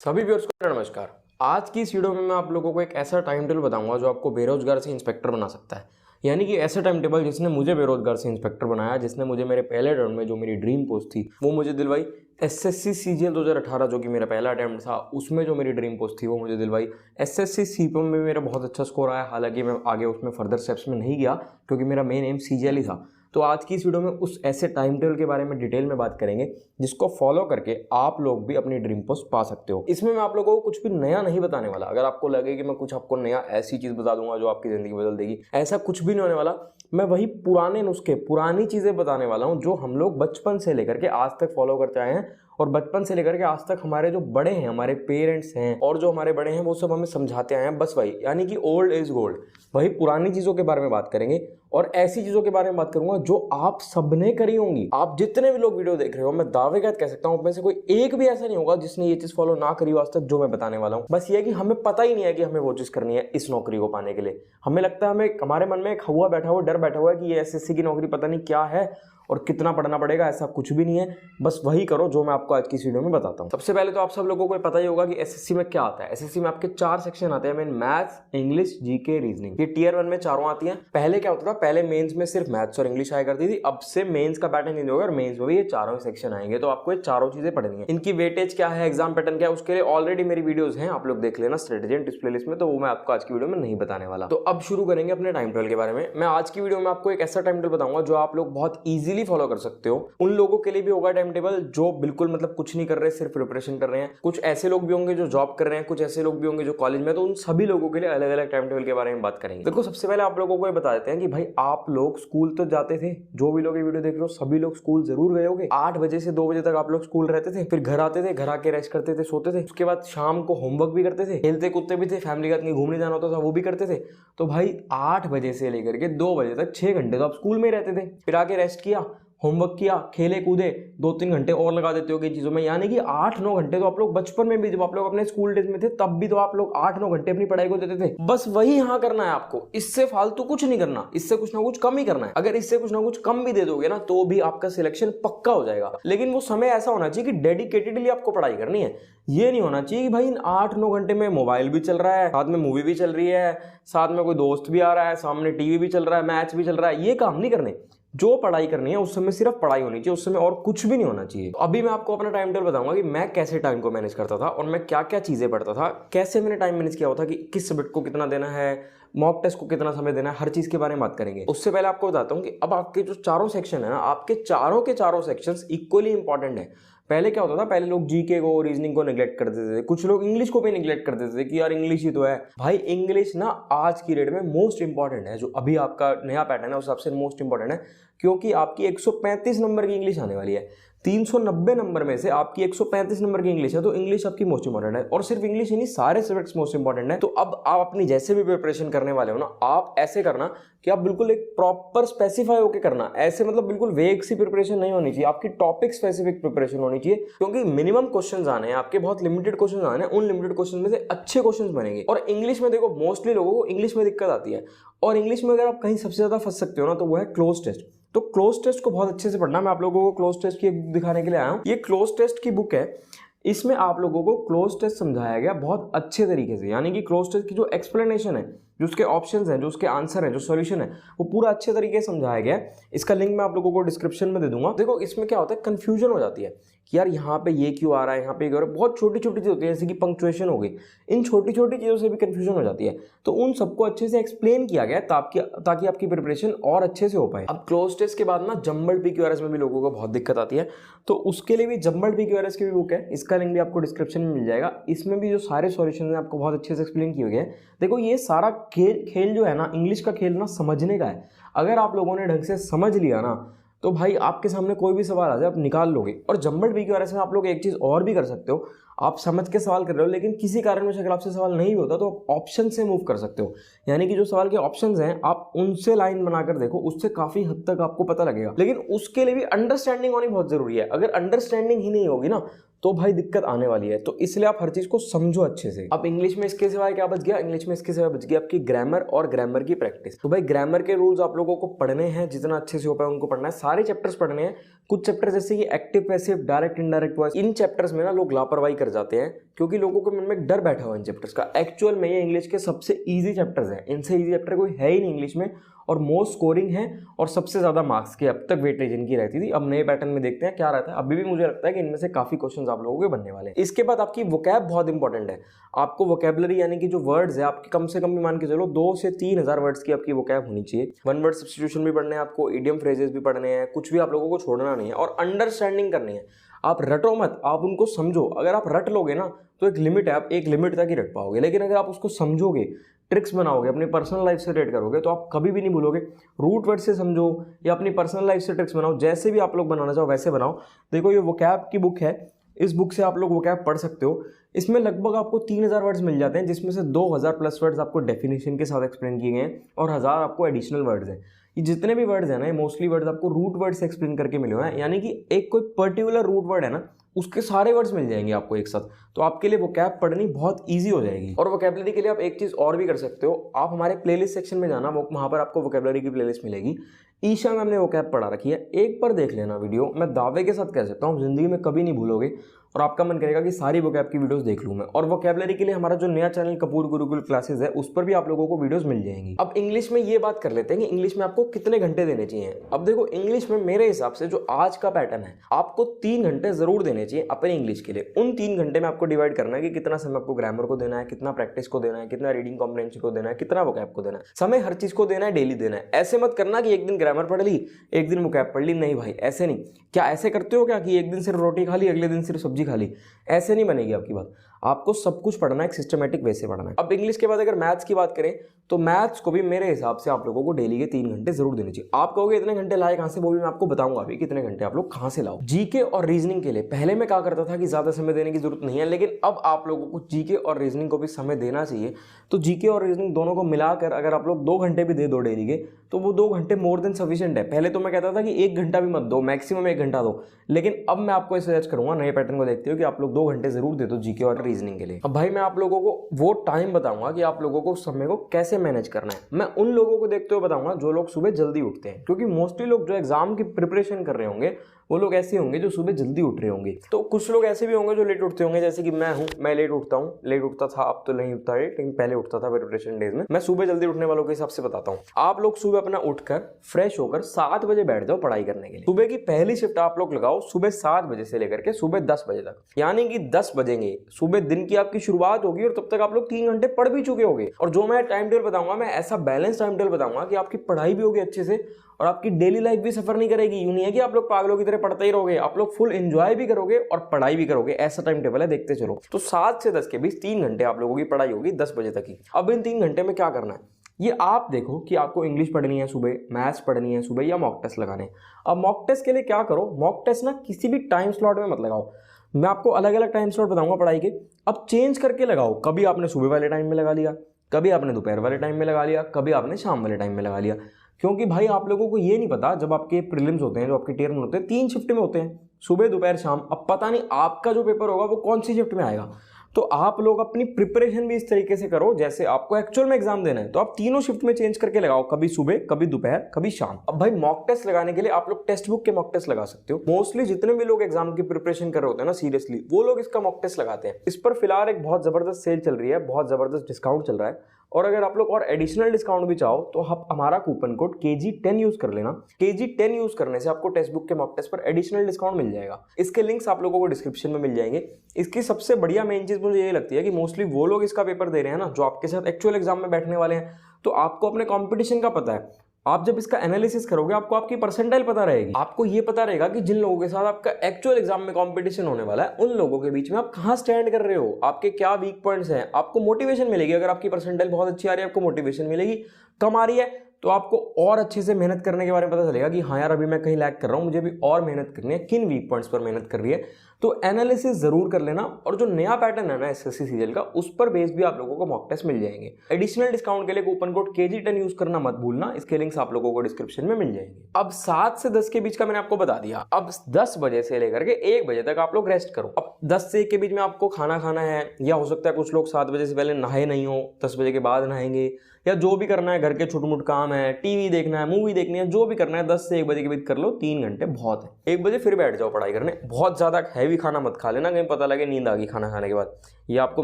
सभी व्यूअर्स को नमस्कार। आज की इस वीडियो में मैं आप लोगों को एक ऐसा टाइम टेबल बताऊंगा जो आपको बेरोजगार से इंस्पेक्टर बना सकता है। यानी कि ऐसा टाइम टेबल जिसने मुझे बेरोजगार से इंस्पेक्टर बनाया, जिसने मुझे मेरे पहले राउंड में जो मेरी ड्रीम पोस्ट थी वो मुझे दिलवाई। एसएससी सीजीएल 2018 जो कि मेरा पहला अटेम्प्ट था, उसमें जो मेरी ड्रीम पोस्ट थी वो मुझे दिलवाई। एसएससी सीपीएम में मेरा बहुत अच्छा स्कोर आया, हालांकि मैं आगे उसमें फर्दर स्टेप्स में नहीं गया क्योंकि मेरा मेन एम सीजीएल ही था। तो आज की इस वीडियो में उस ऐसे टाइम टेबल के बारे में डिटेल में बात करेंगे जिसको फॉलो करके आप लोग भी अपनी ड्रीम पोस्ट पा सकते हो। इसमें मैं आप लोगों को कुछ भी नया नहीं बताने वाला। अगर आपको लगे कि मैं कुछ आपको नया ऐसी चीज बता दूंगा जो आपकी जिंदगी बदल देगी, ऐसा कुछ भी नहीं होने वाला। मैं वही पुराने नुस्खे, पुरानी चीजें बताने वाला हूं जो हम लोग बचपन से लेकर के आज तक फॉलो करते आए हैं, और बचपन से लेकर के आज तक हमारे जो बड़े हैं, हमारे पेरेंट्स हैं और जो हमारे बड़े हैं वो सब हमें समझाते आए हैं। बस वही, यानी कि ओल्ड इज गोल्ड। वही पुरानी चीजों के बारे में बात करेंगे और ऐसी चीजों के बारे में बात करूंगा जो आप सबने करी होंगी। आप जितने भी लोग वीडियो देख रहे हो, मैं दावे के साथ कह सकता हूं में से कोई एक भी ऐसा नहीं होगा जिसने ये चीज फॉलो ना करी हो आज तक, जो मैं बताने वाला हूं। बस ये कि हमें पता ही नहीं है कि हमें वो चीज करनी है इस नौकरी को पाने के लिए। हमें लगता है, हमारे मन में एक हवा बैठा हुआ, डर बैठा हुआ है कि ये एसएससी की नौकरी पता नहीं क्या है और कितना पढ़ना पड़ेगा। ऐसा कुछ भी नहीं है, बस वही करो जो मैं आपको आज की इस वीडियो में बताता हूं। सबसे पहले तो आप सब लोगों को पता ही होगा कि एसएससी में क्या आता है। एसएससी में आपके 4 सेक्शन आते हैं, main maths, English, GK, reasoning. ये टियर 1 में चारों आती हैं। पहले क्या होता था, पहले मेंस में सिर्फ मैथ्स और इंग्लिश आया करती थी। अब से मेंस का पैटर्न चेंज होगा और मेंस में भी ये चारों सेक्शन आएंगे, तो आपको ये चारों चीजें पढ़नी है। इनकी वेटेज क्या है, एग्जाम पैटर्न क्या है, उसके लिए ऑलरेडी मेरी वीडियोस हैं, आप लोग देख लेना स्ट्रेटेजी एंड टिप्स प्लेलिस्ट में, तो वो मैं आपको आज की वीडियो में नहीं बताने वाला। तो अब शुरू करेंगे अपने टाइम टेबल के बारे में। मैं आज की वीडियो में आपको एक ऐसा टाइम टेबल बताऊंगा जो आप लोग बहुत ईजिली फॉलो कर सकते हो। उन लोगों के लिए भी होगा टाइम टेबल जो बिल्कुल मतलब कुछ नहीं कर रहे, सिर्फ प्रिपरेशन कर रहे हैं। कुछ ऐसे लोग भी होंगे जो जॉब कर रहे हैं, कुछ ऐसे लोग भी होंगे जो कॉलेज में। तो उन सभी लोगों के लिए अलग अलग टाइम टेबल के बारे में बात करेंगे। देखो, सबसे पहले आप लोगों को ये बता देते हैं कि भाई आप लोग स्कूल तो जाते थे। जो भी लोग ये वीडियो देख रहे हो सभी लोग स्कूल जरूर गए होंगे। 8 बजे से 2 बजे तक आप लोग स्कूल रहते थे, फिर घर आते थे, घर आके रेस्ट करते थे, सोते थे। उसके बाद शाम को होमवर्क भी करते थे, खेलते कूदते भी थे, फैमिली का कहीं घूमने जाना होता था वो भी करते थे। तो भाई 8 बजे से लेकर के 2 बजे तक 6 घंटे तो आप स्कूल में ही रहते थे। फिर आके रेस्ट किया, होमवर्क किया, खेले कूदे, 2-3 घंटे और लगा देते हो कि चीजों में। यानी कि 8-9 घंटे तो आप लोग बचपन में भी, जब आप लोग अपने स्कूल डेज में थे तब भी तो आप लोग 8-9 घंटे अपनी पढ़ाई को देते थे। बस वही यहाँ करना है आपको, इससे फालतू कुछ नहीं करना, इससे कुछ ना कुछ कम ही करना है। अगर इससे कुछ ना कुछ कम भी दे दोगे ना तो भी आपका सिलेक्शन पक्का हो जाएगा। लेकिन वो समय ऐसा होना चाहिए कि डेडिकेटेडली आपको पढ़ाई करनी है। ये नहीं होना चाहिए कि भाई 8-9 घंटे में मोबाइल भी चल रहा है, साथ में मूवी भी चल रही है, साथ में कोई दोस्त भी आ रहा है, सामने टीवी भी चल रहा है, मैच भी चल रहा है। ये काम नहीं करने। जो पढ़ाई करनी है उस समय सिर्फ पढ़ाई होनी चाहिए, उस समय और कुछ भी नहीं होना चाहिए। तो अभी मैं आपको अपना टाइम टेबल बताऊंगा कि मैं कैसे टाइम को मैनेज करता था और मैं क्या क्या चीजें पढ़ता था, कैसे मैंने टाइम मैनेज किया हुआ था, कि किस सब्जेक्ट को कितना देना है, मॉक टेस्ट को कितना समय देना है, हर चीज के बारे में बात करेंगे। उससे पहले आपको बताता हूँ कि अब आपके जो चारों सेक्शन है ना, आपके चारों के चारों सेक्शंस इक्वली इंपॉर्टेंट है। पहले क्या होता था, पहले लोग जीके को, रीजनिंग को नेग्लेक्ट कर देते थे, कुछ लोग इंग्लिश को भी नेग्लेक्ट कर देते थे कि यार इंग्लिश ही तो है। भाई इंग्लिश ना आज की डेट में मोस्ट इंपॉर्टेंट है। जो अभी आपका नया पैटर्न है उस हिसाब से मोस्ट इंपॉर्टेंट है, क्योंकि आपकी 135 नंबर की इंग्लिश आने वाली है। 390 नंबर में से आपकी 135 नंबर की इंग्लिश है, तो इंग्लिश आपकी मोस्ट इंपॉर्टेंट है। और सिर्फ इंग्लिश ही नहीं, सारे सब्जेक्ट्स मोस्ट इंपॉर्टेंट है। तो अब आप अपनी जैसे भी प्रिपरेशन करने वाले हो ना, आप ऐसे करना कि आप बिल्कुल एक प्रॉपर स्पेसिफाई होकर करना। ऐसे मतलब बिल्कुल वेग सी प्रिपरेशन नहीं होनी चाहिए, आपकी टॉपिक स्पेसिफिक प्रिपरेशन होनी चाहिए। क्योंकि मिनिमम क्वेश्चंस आने हैं आपके, बहुत लिमिटेड क्वेश्चंस आने हैं। उन लिमिटेड क्वेश्चन में से अच्छे क्वेश्चंस बनेंगे। और इंग्लिश में देखो, मोस्टली लोगों को इंग्लिश में दिक्कत आती है, और इंग्लिश में अगर आप कहीं सबसे ज्यादा फंस सकते हो ना तो वो है क्लोज टेस्ट। तो क्लोज टेस्ट को बहुत अच्छे से पढ़ना। मैं आप लोगों को क्लोज टेस्ट की बुक दिखाने के लिए आया हूं। ये क्लोज टेस्ट की बुक है, इसमें आप लोगों को क्लोज टेस्ट समझाया गया बहुत अच्छे तरीके से। यानी कि क्लोज टेस्ट की जो एक्सप्लेनेशन है, जो उसके ऑप्शंस हैं, जो उसके आंसर है, जो सॉल्यूशन है, वो पूरा अच्छे तरीके से समझाया गया है। इसका लिंक मैं आप लोगों को डिस्क्रिप्शन में दे दूंगा। देखो, इसमें क्या होता है, कंफ्यूजन हो जाती है कि यार यहाँ पे ये क्यों आ रहा है, यहाँ पे ये क्यों आ रहा है। बहुत छोटी छोटी चीज होती है, जैसे कि पंक्चुएशन हो गई। इन छोटी छोटी चीजों से भी कंफ्यूजन हो जाती है। तो उन सबको अच्छे से एक्सप्लेन किया गया ताकि आपकी प्रिपरेशन और अच्छे से हो पाए। अब क्लोज टेस्ट के बाद ना जम्बल्ड पीक्यूआरएस में भी लोगों को बहुत दिक्कत आती है, तो उसके लिए भी जम्बल्ड पीक्यूआरएस की भी बुक है। इसका लिंक भी आपको डिस्क्रिप्शन में मिल जाएगा। इसमें भी जो सारे सॉल्यूशन है आपको बहुत अच्छे से एक्सप्लेन किए गए हैं। देखो, ये सारा खेल जो है ना, इंग्लिश का खेल ना समझने का है। अगर आप लोगों ने ढंग से समझ लिया ना तो भाई आपके सामने कोई भी सवाल आ जाए आप निकाल लोगे। और जम्बल्ड पीक्यूआरएस में आप लोग एक चीज और भी कर सकते हो, आप समझ के सवाल कर रहे हो लेकिन किसी कारणवश अगर आपसे सवाल नहीं होता तो आप ऑप्शन से मूव कर सकते हो। यानी कि जो सवाल के ऑप्शंस हैं आप उनसे लाइन बनाकर देखो, उससे काफी हद तक आपको पता लगेगा। लेकिन उसके लिए भी अंडरस्टैंडिंग होनी बहुत जरूरी है। अगर अंडरस्टैंडिंग ही नहीं होगी ना तो भाई दिक्कत आने वाली है। तो इसलिए आप हर चीज को समझो अच्छे से। अब इंग्लिश में इसके सिवाय क्या बच गया, इंग्लिश में इसके सिवाय बच गया आपकी ग्रामर और ग्रामर की प्रैक्टिस। तो भाई ग्रामर के रूल्स आप लोगों को पढ़ने हैं, जितना अच्छे से हो पाए उनको पढ़ना है। सारे चैप्टर्स पढ़ने हैं। कुछ चैप्टर जैसे कि active passive, direct indirect voice, इन चैप्टर्स में ना लोग लापरवाही कर जाते हैं क्योंकि लोगों के मन में एक डर बैठा हुआ है इन चैप्टर्स का। एक्चुअल में ये इंग्लिश के सबसे ईजी चैप्टर्स हैं, इनसे ईजी चैप्टर कोई है ही नहीं इंग्लिश में, और मोस्ट स्कोरिंग है और सबसे ज़्यादा मार्क्स की अब तक वेटेज इनकी रहती थी। अब नए पैटर्न में देखते हैं क्या रहता है। अभी भी मुझे लगता है कि इनमें से काफ़ी क्वेश्चंस आप लोगों के बनने वाले हैं। इसके बाद आपकी वोकैब बहुत इंपॉर्टेंट है। आपको वोकैबुलरी यानी कि जो वर्ड्स है आपकी कम से कम भी मान के चलो 2 से 3 हज़ार वर्ड्स की आपकी वोकैब होनी चाहिए। वन वर्ड सब्स्टिट्यूशन भी पढ़ने हैं आपको, इडियम फ्रेजेस भी पढ़ने हैं, कुछ भी आप लोगों को छोड़ना नहीं है और अंडरस्टैंडिंग करनी है। आप रटो मत, आप उनको समझो। अगर आप रट लोगे ना तो एक लिमिट है, आप एक लिमिट तक ही रट पाओगे, लेकिन अगर आप उसको समझोगे, ट्रिक्स बनाओगे, अपनी पर्सनल लाइफ से रिलेट करोगे तो आप कभी भी नहीं भूलोगे। रूट वर्ड से समझो या अपनी पर्सनल लाइफ से ट्रिक्स बनाओ, जैसे भी आप लोग बनाना चाहो वैसे बनाओ। देखो ये वोकैब की बुक है, इस बुक से आप लोग वोकैब पढ़ सकते हो। इसमें लगभग आपको 3000 वर्ड्स मिल जाते हैं, जिसमें से 2000 प्लस वर्ड्स आपको डेफिनेशन के साथ एक्सप्लेन किए गए हैं और 1000 आपको एडिशनल वर्ड्स हैं। ये जितने भी वर्ड्स हैं ना, ये मोस्टली वर्ड्स आपको रूट वर्ड से एक्सप्लेन करके मिले हुए हैं, यानी कि एक कोई पर्टिकुलर रूट वर्ड है ना, उसके सारे वर्ड्स मिल जाएंगे आपको एक साथ। तो आपके लिए वोकैब पढ़नी बहुत इजी हो जाएगी। और वोकैबुलरी के लिए आप एक चीज़ और भी कर सकते हो, आप हमारे प्लेलिस्ट सेक्शन में जाना, वहाँ पर आपको वोकैबुलरी की प्लेलिस्ट मिलेगी। ईशा मैम ने वोकैब पढ़ा रखी है, एक बार देख लेना वीडियो। मैं दावे के साथ कह सकता हूँ जिंदगी में कभी नहीं भूलोगे और आपका मन करेगा कि सारी वोकैब की वीडियोस देख लूँ मैं। और वोकैबुलरी के लिए हमारा जो नया चैनल कपूर गुरुकुल क्लासेस है, उस पर भी आप लोगों को वीडियोस मिल जाएंगी। अब इंग्लिश में ये बात कर लेते हैं कि इंग्लिश में आपको कितने घंटे देने चाहिए। अब देखो इंग्लिश में मेरे हिसाब से जो आज का पैटर्न है, आपको 3 घंटे जरूर देने चाहिए अपने इंग्लिश के लिए। उन 3 घंटे में आपको डिवाइड करना है कि कितना समय आपको ग्रामर को देना है, कितना प्रैक्टिस को देना है, कितना रीडिंग कॉम्प्रिहेंशन को देना है, कितना वोकैब को देना है। समय हर चीज को देना है, डेली देना है। ऐसे मत करना कि एक दिन ग्रामर पढ़ ली, एक दिन वोकैब पढ़ ली। नहीं भाई, ऐसे नहीं। क्या ऐसे करते हो क्या कि एक दिन सिर्फ रोटी खा ली, अगले दिन सिर्फ सब्जी खा ली? ऐसे नहीं बनेगी आपकी बात। आपको सब कुछ पढ़ना है, एक सिस्टमैटिक वे से पढ़ना है। अब इंग्लिश के बाद अगर मैथ्स की बात करें तो मैथ्स को भी मेरे हिसाब से आप लोगों को डेली के 3 घंटे जरूर देने चाहिए। आप कहोगे इतने घंटे लाए कहां से, वो भी मैं आपको बताऊंगा अभी कितने घंटे आप लोग कहां से लाओ। जीके और रीजनिंग के लिए पहले मैं क्या करता था कि ज्यादा समय देने की जरूरत नहीं है, लेकिन अब आप लोगों को जीके और रीजनिंग को भी समय देना चाहिए। तो जीके और रीजनिंग दोनों को मिलाकर अगर आप लोग 2 घंटे भी दे दो डेली के, तो वो 2 घंटे मोर देन सफिशिएंट है। पहले तो मैं कहता था कि 1 घंटा भी मत दो, मैक्सिमम 1 घंटा दो, लेकिन अब मैं आपको सजेस्ट करूंगा नए पैटर्न को देखते हो कि आप लोग 2 घंटे जरूर दे दो जीके और रीजनिंग के लिए। अब भाई मैं आप लोगों को वो टाइम बताऊंगा कि आप लोगों को समय को कैसे मैनेज करना है। मैं उन लोगों को देखते हुए बताऊंगा जो लोग सुबह जल्दी उठते हैं, क्योंकि मोस्टली लोग जो एग्जाम की प्रिपरेशन कर रहे होंगे वो लोग ऐसे होंगे जो सुबह जल्दी उठ रहे होंगे। तो कुछ लोग ऐसे भी होंगे जो लेट उठते होंगे, जैसे कि मैं हूं। मैं लेट उठता हूं, लेट उठता था, अब तो नहीं उठता है, लेकिन पहले उठता था प्रिपरेशन डेज में। मैं सुबह जल्दी उठने वालों के हिसाब से बताता हूं। आप लोग सुबह अपना उठकर फ्रेश होकर 7 बजे बैठ जाओ पढ़ाई करने के लिए। सुबह की पहली शिफ्ट आप लोग लगाओ सुबह 7 बजे से लेकर के सुबह 10 बजे तक, यानी कि 10 बजेंगे सुबह दिन की आपकी शुरुआत होगी और तब तक आप लोग 3 घंटे पढ़ भी चुके होंगे। और जो मैं टाइम टेबल बताऊंगा, मैं ऐसा बैलेंस टाइम टेबल बताऊंगा कि आपकी पढ़ाई भी होगी अच्छे से और आपकी डेली लाइफ भी सफर नहीं करेगी। यूं नहीं है कि आप लोग पागलों की तरह पढ़ते ही रहोगे, आप लोग फुल एंजॉय भी करोगे और पढ़ाई भी करोगे। ऐसा टाइम टेबल है, देखते चलो। तो 7 से 10 के बीच 3 घंटे आप लोगों की पढ़ाई होगी 10 बजे तक की। अब इन 3 घंटे में क्या करना है, ये आप देखो कि आपको इंग्लिश पढ़नी है सुबह, मैथ्स पढ़नी है सुबह, या मॉक टेस्ट लगाने। अब मॉक टेस्ट के लिए क्या करो, मॉक टेस्ट ना किसी भी टाइम स्लॉट में मत लगाओ। मैं आपको अलग अलग टाइम स्लॉट बताऊंगा पढ़ाई के, अब चेंज करके लगाओ। कभी आपने सुबह वाले टाइम में लगा लिया, कभी आपने दोपहर वाले टाइम में लगा लिया, कभी आपने शाम वाले टाइम में लगा लिया। क्योंकि भाई आप लोगों को ये नहीं पता, जब आपके प्रीलिम्स होते हैं, जो आपके टियर 1 होते हैं, 3 शिफ्ट में होते हैं, सुबह दोपहर शाम। अब पता नहीं आपका जो पेपर होगा वो कौन सी शिफ्ट में आएगा। तो आप लोग अपनी प्रिपरेशन भी इस तरीके से करो जैसे आपको एक्चुअल में एग्जाम देना है। तो आप तीनों शिफ्ट में चेंज करके लगाओ, कभी सुबह, कभी दोपहर, कभी शाम। अब भाई मॉक टेस्ट लगाने के लिए आप लोग टेक्स्ट बुक के मॉक टेस्ट लगा सकते हो। मोस्टली जितने भी लोग एग्जाम की प्रिपरेशन कर रहे होते हैं ना, सीरियसली, वो लोग इसका मॉक टेस्ट लगाते हैं। इस पर फिलहाल एक बहुत जबरदस्त सेल चल रही है, बहुत जबरदस्त डिस्काउंट चल रहा है। और अगर आप लोग और एडिशनल डिस्काउंट भी चाहो तो आप हमारा कूपन कोड KG10 यूज कर लेना। KG10 यूज करने से आपको टेक्स्ट बुक के मॉक टेस्ट पर एडिशनल डिस्काउंट मिल जाएगा। इसके लिंक्स आप लोगों को डिस्क्रिप्शन में मिल जाएंगे। इसकी सबसे बढ़िया मेन चीज मुझे ये लगती है कि मोस्टली वो लोग इसका पेपर दे रहे हैं ना जो आपके साथ एक्चुअल एग्जाम में बैठने वाले हैं, तो आपको अपने कॉम्पिटिशन का पता है। आप जब इसका एनालिसिस करोगे आपको आपकी परसेंटाइल पता रहेगी। आपको ये पता रहेगा कि जिन लोगों के साथ आपका एक्चुअल एग्जाम में कंपटीशन होने वाला है, उन लोगों के बीच में आप कहां स्टैंड कर रहे हो, आपके क्या वीक पॉइंट्स हैं। आपको मोटिवेशन मिलेगी। अगर आपकी परसेंटाइल बहुत अच्छी आ रही है, आपको मोटिवेशन मिलेगी। कम आ रही है तो आपको और अच्छे से मेहनत करने के बारे में पता चलेगा कि हाँ यार, अभी मैं कहीं लैग कर रहा हूं, मुझे भी और मेहनत करनी है, किन वीक पॉइंट्स पर मेहनत कर रही है। तो एनालिसिस जरूर कर लेना। और जो नया पैटर्न है ना SSC सीरियल का, उस पर बेस भी आप लोगों को मॉक टेस्ट मिल जाएंगे। एडिशनल डिस्काउंट के लिए कूपन कोड KG10 यूज करना मत भूलना। इसके लिंक्स आप लोगों को डिस्क्रिप्शन में मिल जाएंगे। अब 7 से 10 के बीच का मैंने आपको बता दिया। अब 10 बजे से लेकर के 1 बजे तक आप लोग रेस्ट करो। अब 10 से 1 के बीच में आपको खाना खाना है, या हो सकता है कुछ लोग 7 बजे से पहले नहाए नहीं हो, 10 बजे के बाद नहाएंगे, या जो भी करना है, घर के छोटे मोटे काम है, टीवी देखना है, मूवी देखनी है, जो भी करना है 10 से 1 बजे के बीच कर लो। 3 घंटे बहुत है। 1 बजे फिर बैठ जाओ पढ़ाई करने। बहुत ज्यादा हैवी हैवी खाना मत खा लेना, कहीं पता लगे नींद आ गई खाना खाने के बाद। ये आपको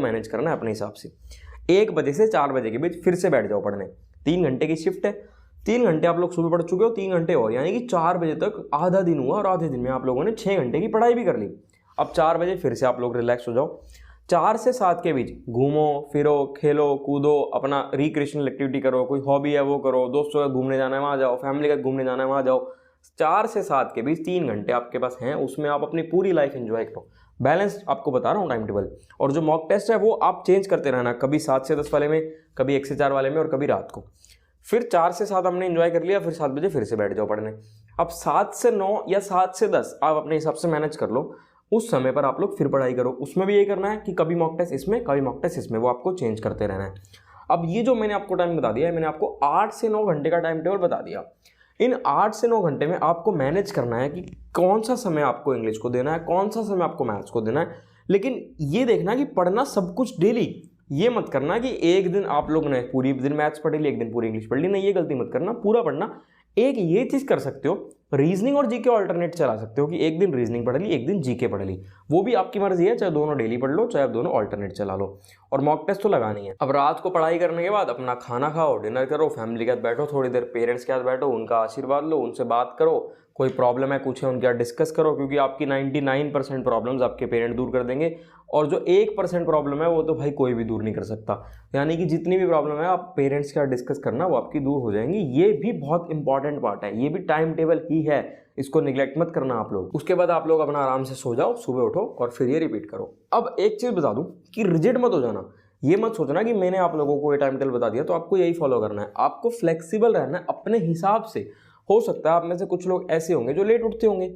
मैनेज करना है अपने हिसाब से। 1 बजे से 4 बजे के बीच फिर से बैठ जाओ पढ़ने। 3 घंटे की शिफ्ट है, 3 घंटे आप लोग सुबह पढ़ चुके हो, 3 घंटे और, यानी कि 4 बजे तक आधा दिन हुआ और आधे दिन में आप लोगों ने 6 घंटे की पढ़ाई भी कर ली। अब 4 बजे फिर से आप लोग रिलैक्स हो जाओ। 4 से 7 के बीच घूमो फिरो, खेलो कूदो, अपना रिक्रिएशनल एक्टिविटी करो, कोई हॉबी है वो करो, दोस्तों के घूमने जाना है वहाँ जाओ, फैमिली का घूमने जाना है वहाँ जाओ। 4 से 7 के बीच 3 घंटे आपके पास हैं, उसमें आप अपनी पूरी लाइफ एंजॉय करो। बैलेंस आपको बता रहा हूँ टाइम टेबल। और जो मॉक टेस्ट है वो आप चेंज करते रहना, कभी 7 से 10 वाले में, कभी 1 से 4 वाले में, और कभी रात को। फिर 4 से 7 हमने एंजॉय कर लिया, फिर 7 बजे फिर से बैठ जाओ पढ़ने। अब 7 से 9 या 7 से 10 आप अपने हिसाब से मैनेज कर लो, उस समय पर आप लोग फिर पढ़ाई करो। उसमें भी यही करना है कि कभी मॉक टेस्ट इसमें, कभी मॉक टेस्ट इसमें, वो आपको चेंज करते रहना है। अब ये जो मैंने आपको टाइम बता दिया है, मैंने आपको 8 से 9 घंटे का टाइम टेबल बता दिया। इन 8 से 9 घंटे में आपको मैनेज करना है कि कौन सा समय आपको इंग्लिश को देना है, कौन सा समय आपको मैथ्स को देना है। लेकिन ये देखना कि पढ़ना सब कुछ डेली, ये मत करना कि एक दिन आप लोग ने पूरी दिन मैथ्स पढ़ ली, एक दिन पूरी इंग्लिश पढ़ ली, नहीं, ये गलती मत करना, पूरा पढ़ना। एक ये चीज़ कर सकते हो, रीजनिंग और जीके ऑल्टरनेट चला सकते हो कि एक दिन रीजनिंग पढ़ ली, एक दिन जीके पढ़ ली, वो भी आपकी मर्जी है, चाहे दोनों डेली पढ़ लो, चाहे आप दोनों ऑल्टरनेट चला लो। और मॉक टेस्ट तो लगानी है। अब रात को पढ़ाई करने के बाद अपना खाना खाओ, डिनर करो, फैमिली के साथ बैठो, थोड़ी देर पेरेंट्स के साथ बैठो, उनका आशीर्वाद लो, उनसे बात करो, कोई प्रॉब्लम है कुछ है उनके साथ डिस्कस करो, क्योंकि आपकी 99% प्रॉब्लम्स आपके पेरेंट दूर कर देंगे, और जो 1% प्रॉब्लम है वो तो भाई कोई भी दूर नहीं कर सकता। यानी कि जितनी भी प्रॉब्लम है आप पेरेंट्स के साथ डिस्कस करना, वो आपकी दूर हो जाएंगी। ये भी बहुत इंपॉर्टेंट पार्ट है, ये भी टाइम टेबल ही है, इसको निगलेक्ट मत करना आप लोग। उसके बाद आप लोग अपना आराम से सो जाओ, सुबह उठो और फिर ये रिपीट करो। अब एक चीज़ बता दूं कि रिजिड मत हो जाना। ये मत सोचना कि मैंने आप लोगों को ये टाइम टेबल बता दिया तो आपको यही फॉलो करना है। आपको फ्लेक्सिबल रहना है अपने हिसाब से। हो सकता है आप में से कुछ लोग ऐसे होंगे जो लेट उठते होंगे,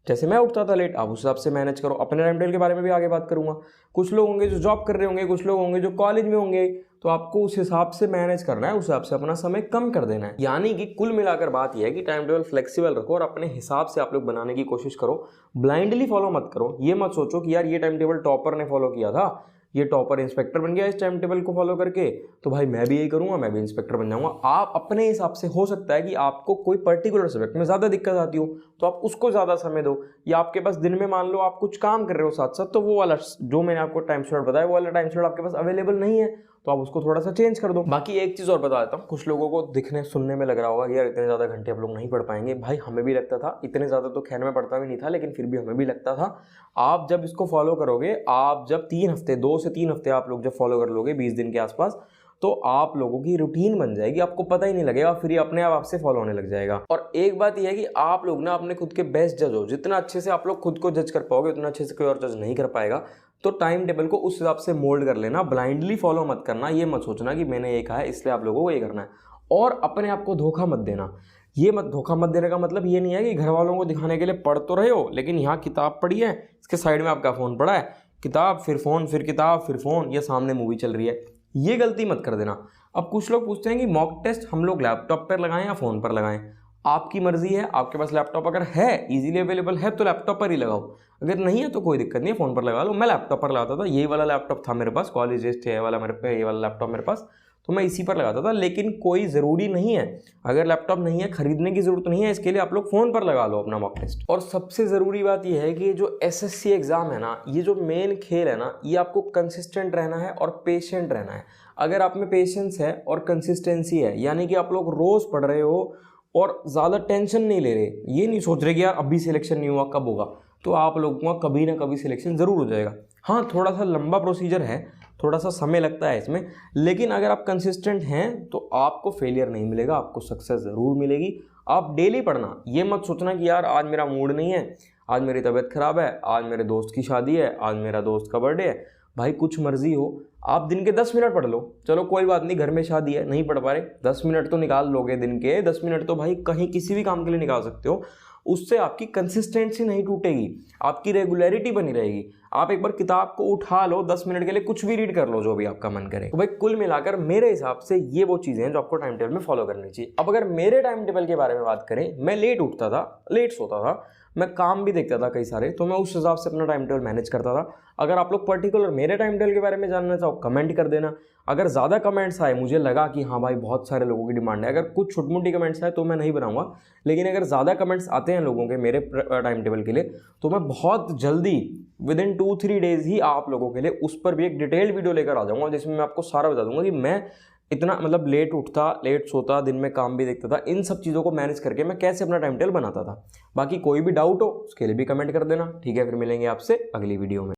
जैसे मैं उठता था लेट, आप उस हिसाब से मैनेज करो। अपने टाइम टेबल के बारे में भी आगे बात करूंगा। कुछ लोग होंगे जो जॉब कर रहे होंगे, कुछ लोग होंगे जो कॉलेज में होंगे, तो आपको उस हिसाब से मैनेज करना है, उस हिसाब से अपना समय कम कर देना है। यानी कि कुल मिलाकर बात यह है कि टाइम टेबल फ्लेक्सिबल रखो और अपने हिसाब से आप लोग बनाने की कोशिश करो। ब्लाइंडली फॉलो मत करो। ये मत सोचो कि यार ये टाइम टेबल टॉपर ने फॉलो किया था, ये टॉपर इंस्पेक्टर बन गया इस टाइम टेबल को फॉलो करके, तो भाई मैं भी यही करूंगा, मैं भी इंस्पेक्टर बन जाऊंगा। आप अपने हिसाब से, हो सकता है कि आपको कोई पर्टिकुलर सब्जेक्ट में ज़्यादा दिक्कत आती हो तो आप उसको ज़्यादा समय दो, या आपके पास दिन में मान लो आप कुछ काम कर रहे हो साथ साथ, तो वो वाला जो मैंने आपको टाइम स्लॉट बताया वो वाला टाइम स्लॉट आपके पास अवेलेबल नहीं है, तो आप उसको थोड़ा सा चेंज कर दो। बाकी एक चीज़ और बता देता हूँ, कुछ लोगों को दिखने सुनने में लग रहा होगा यार इतने ज़्यादा घंटे आप लोग नहीं पढ़ पाएंगे। भाई हमें भी लगता था, इतने ज़्यादा तो खैर में पढ़ता भी नहीं था, लेकिन फिर भी हमें भी लगता था। आप जब इसको फॉलो करोगे, आप जब 3 हफ्ते, 2 से 3 हफ्ते आप लोग जब फॉलो कर लोगे 20 दिन के आसपास, तो आप लोगों की रूटीन बन जाएगी, आपको पता ही नहीं लगेगा, फिर ये अपने आप आपसे फॉलो होने लग जाएगा। और एक बात यह है कि आप लोग ना अपने खुद के बेस्ट जज हो। जितना अच्छे से आप लोग खुद को जज कर पाओगे उतना अच्छे से कोई और जज नहीं कर पाएगा। तो टाइम टेबल को उस हिसाब से मोल्ड कर लेना, ब्लाइंडली फॉलो मत करना। ये मत सोचना कि मैंने ये कहा है इसलिए आप लोगों को ये करना है, और अपने आप को धोखा मत देना। ये मत, धोखा मत देने का मतलब ये नहीं है कि घर वालों को दिखाने के लिए पढ़ तो रहे हो, लेकिन यहाँ किताब पढ़ी है, इसके साइड में आपका फ़ोन पड़ा है, किताब फिर फ़ोन, फिर किताब फिर फ़ोन, या सामने मूवी चल रही है। ये गलती मत कर देना। अब कुछ लोग पूछते हैं कि मॉक टेस्ट हम लोग लैपटॉप पर लगाएं या फ़ोन पर लगाएं। आपकी मर्जी है, आपके पास लैपटॉप अगर है, इजीली अवेलेबल है, तो लैपटॉप पर ही लगाओ। अगर नहीं है तो कोई दिक्कत नहीं है, फ़ोन पर लगा लो। मैं लैपटॉप पर लगाता था, यही वाला लैपटॉप था मेरे पास, कॉलेज डेज थे वाला मेरे पे, ये वाला लैपटॉप मेरे पास, तो मैं इसी पर लगाता था। लेकिन कोई ज़रूरी नहीं है, अगर लैपटॉप नहीं है, खरीदने की ज़रूरत नहीं है, इसके लिए आप लोग फ़ोन पर लगा लो अपना मॉक टेस्ट। और सबसे ज़रूरी बात यह है कि जो SSC एग्ज़ाम है ना, ये जो मेन खेल है ना, ये आपको कंसिस्टेंट रहना है और पेशेंट रहना है। अगर आप में पेशेंस है और कंसिस्टेंसी है, यानी कि आप लोग रोज़ पढ़ रहे हो और ज़्यादा टेंशन नहीं ले रहे, ये नहीं सोच रहे कि यार अभी सिलेक्शन नहीं हुआ कब होगा, तो आप लोगों का कभी ना कभी सिलेक्शन ज़रूर हो जाएगा। हाँ, थोड़ा सा लंबा प्रोसीजर है, थोड़ा सा समय लगता है इसमें, लेकिन अगर आप कंसिस्टेंट हैं तो आपको फेलियर नहीं मिलेगा, आपको सक्सेस ज़रूर मिलेगी। आप डेली पढ़ना, ये मत सोचना कि यार आज मेरा मूड नहीं है, आज मेरी तबीयत ख़राब है, आज मेरे दोस्त की शादी है, आज मेरा दोस्त का बर्थडे है। भाई कुछ मर्जी हो, आप दिन के 10 मिनट पढ़ लो, चलो कोई बात नहीं, घर में शादी है नहीं पढ़ पा रहे, 10 मिनट तो निकाल लोगे दिन के। 10 मिनट तो भाई कहीं किसी भी काम के लिए निकाल सकते हो। उससे आपकी कंसिस्टेंसी नहीं टूटेगी, आपकी रेगुलरिटी बनी रहेगी। आप एक बार किताब को उठा लो, 10 मिनट के लिए कुछ भी रीड कर लो, जो भी आपका मन करे। तो भाई कुल मिलाकर मेरे हिसाब से ये वो चीज़ें हैं जो आपको टाइम टेबल में फॉलो करनी चाहिए। अब अगर मेरे टाइम टेबल के बारे में बात करें, मैं लेट उठता था, लेट सोता था, मैं काम भी देखता था कई सारे, तो मैं उस हिसाब से अपना टाइम टेबल मैनेज करता था। अगर आप लोग पर्टिकुलर मेरे टाइम टेबल के बारे में जानना चाहो कमेंट कर देना। अगर ज़्यादा कमेंट्स आए, मुझे लगा कि हाँ भाई बहुत सारे लोगों की डिमांड है, अगर कुछ छोटी मोटी कमेंट्स आए तो मैं नहीं बनाऊंगा, लेकिन अगर ज़्यादा कमेंट्स आते हैं लोगों के मेरे टाइम टेबल के लिए तो मैं बहुत जल्दी विद इन 2-3 डेज ही आप लोगों के लिए उस पर भी एक डिटेल्ड वीडियो लेकर आ जाऊंगा, जिसमें मैं आपको सारा बता दूंगा कि मैं इतना मतलब लेट उठता, लेट सोता, दिन में काम भी देखता था, इन सब चीज़ों को मैनेज करके मैं कैसे अपना टाइम टेबल बनाता था। बाकी कोई भी डाउट हो उसके लिए भी कमेंट कर देना। ठीक है, फिर मिलेंगे आपसे अगली वीडियो में।